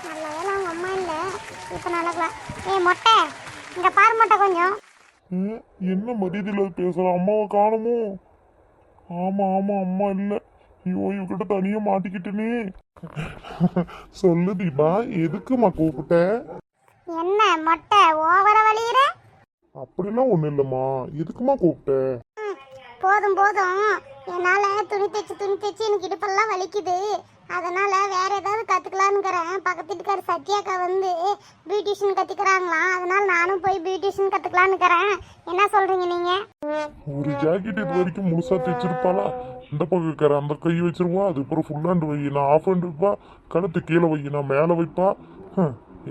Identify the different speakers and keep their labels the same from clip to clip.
Speaker 1: நல்ல வேலை அவங்க அம்மா இல்லை, இப்போ நடக்கலாம். மொட்டை இங்கே பாரு மொட்டை கொஞ்சம்.
Speaker 2: என்ன மரியாதையில் பேசுகிற? அம்மாவை காணுமோ? ஆமாம் ஆமாம், அம்மா இல்லை. ஐயோ இவகிட்ட தனியாக மாட்டிக்கிட்டேனே. சொல்லு தீபா, எதுக்குமா கூப்பிட்ட?
Speaker 1: என்ன மொட்டை ஓவர வலியுற?
Speaker 2: அப்படிலாம் ஒன்றும் இல்லைம்மா, எதுக்குமா கூப்பிட்ட?
Speaker 1: போதும் போதும், என்னால் துணி தைச்சு எனக்கு இடுப்பெல்லாம் வலிக்குது. அதனால் வேற ஏதாவது கற்றுக்கலான்னுக்கிறேன். பக்கத்து வீட்டுக்கார சத்யாக்கா வந்து பியூட்டிஷியன் கற்றுக்கிறாங்களாம். அதனால் நானும் போய் பியூட்டிஷியன் கற்றுக்கலான்னுக்கிறேன். என்ன சொல்கிறீங்க நீங்கள்?
Speaker 2: ஒரு ஜாக்கெட் இது வரைக்கும் முழுசாக தைச்சிருப்பாளா? இந்த பக்கம் இருக்கிற அந்த கை வச்சிருவா, அதுக்கப்புறம் ஃபுல் ஹேண்ட் வை, நான் ஆஃப் ஹேண்ட் வைப்பா, கழுத்து கீழே வை, நான் மேலே வைப்பா.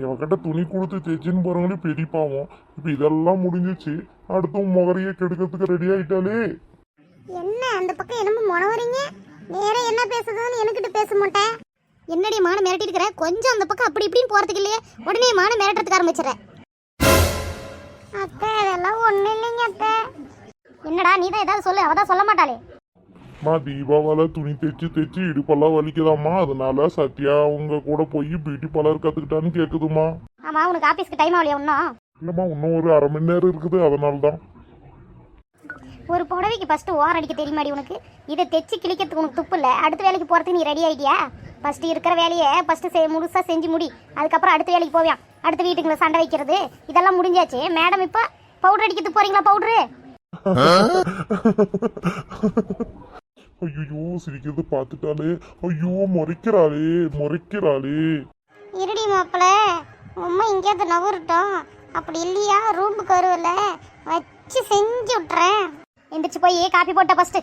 Speaker 2: இவகிட்ட துணி கொடுத்து தைச்சின்னு போகிறவங்களே பெரிய பாவம். இப்போ இதெல்லாம் முடிஞ்சிச்சு, அடுத்து முகரையே கெடுக்கிறதுக்கு ரெடி ஆகிட்டாலே.
Speaker 1: என்ன அந்த பக்கம் என்னமோ முனவறீங்க? வேற என்ன பேசுதுன்னு எனக்கிட்ட பேச மாட்டேன். என்னடி மான மிரட்டிட்டு இருக்கிற? கொஞ்சம் அந்த பக்கம் அப்படி இப்படின்னு போறதுக்கு இல்லையே, உடனே மான மிரட்டுறதுக்கு ஆரம்பிச்சிடறேன். அத்தை அதெல்லாம் ஒன்றும் இல்லைங்க அத்தை. என்னடா நீ தான் ஏதாவது சொல்லு, அவதான் சொல்ல மாட்டாளே.
Speaker 2: மா தீபாவால துணி தைச்சு இடுப்பெல்லாம் வலிக்குதாம்மா, அதனால சத்யா அவங்க கூட போய் பியூட்டி பார்லர் கற்றுக்கிட்டான்னு கேட்குதுமா.
Speaker 1: ஆமா, உனக்கு ஆஃபீஸ்க்கு டைம் ஆகலையா இன்னும்?
Speaker 2: இல்லைம்மா, இன்னும் ஒரு அரை மணி நேரம் இருக்குது, அதனால தான்.
Speaker 1: ஒரு புடவைக்கு ஃபர்ஸ்ட் ஓரம் அடிக்க தெரியுமாடி உனக்கு? இதை தைச்சு கிழிக்கிறதுக்கு உனக்கு துப்பு இல்லை. அடுத்த வேலைக்கு போகிறதுக்கு நீ ரெடி ஆகிட்டியா? ஃபர்ஸ்ட் இருக்கிற வேலையை ஃபர்ஸ்ட் முழுசாக செஞ்சு முடி, அதுக்கப்புறம் அடுத்த வேலைக்கு போவியான். அடுத்த வீட்டுங்களை சண்டை வைக்கிறது இதெல்லாம் முடிஞ்சாச்சு. மேடம் இப்போ பவுடர் அடிக்கிறதுக்கு போறீங்களா? பவுடரு
Speaker 2: ஐயோ சிரிக்கிறது பார்த்துட்டாலே, ஐயோ முறைக்கிறாளே.
Speaker 1: இருடி மாப்பிள்ள, உண்மை எங்கேயாவது நவரட்டும். அப்படி இல்லையா ரூமுக்கு வருவல வச்சு செஞ்சு விட்டுறேன். எந்திரிச்சு போய் காப்பி போட்ட ஃபர்ஸ்ட்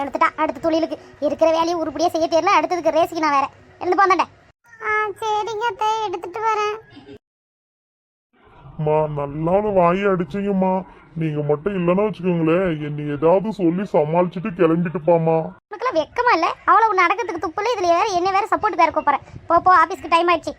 Speaker 1: எடுத்துட்டா. அடுத்த தொழிலுக்கு இருக்கிற வேலையை உருப்படியாக செய்ய தெரியல. அடுத்ததுக்கு ரேஸுக்கு நான் வேற எழுந்து போந்தேன். சரிங்க அத்தை, எடுத்துட்டு வரேன்.
Speaker 2: மா நல்லா வாயை அடிச்சிங்கம்மா. நீங்க மட்டும் இல்லைன்னா வச்சுக்கோங்களேன், என்னை ஏதாவது சொல்லி சமாளிச்சுட்டு கிளம்பிட்டுப்பாமா.
Speaker 1: உனக்குலாம் வெக்கமா இல்லை? அவ்வளவு நடக்கிறதுக்கு துப்புல இதுல வேற என்ன வேற சப்போர்ட் வேற கூப்பிட்றேன். போ ஆஃபீஸ்க்கு டைம் ஆயிடுச்சு.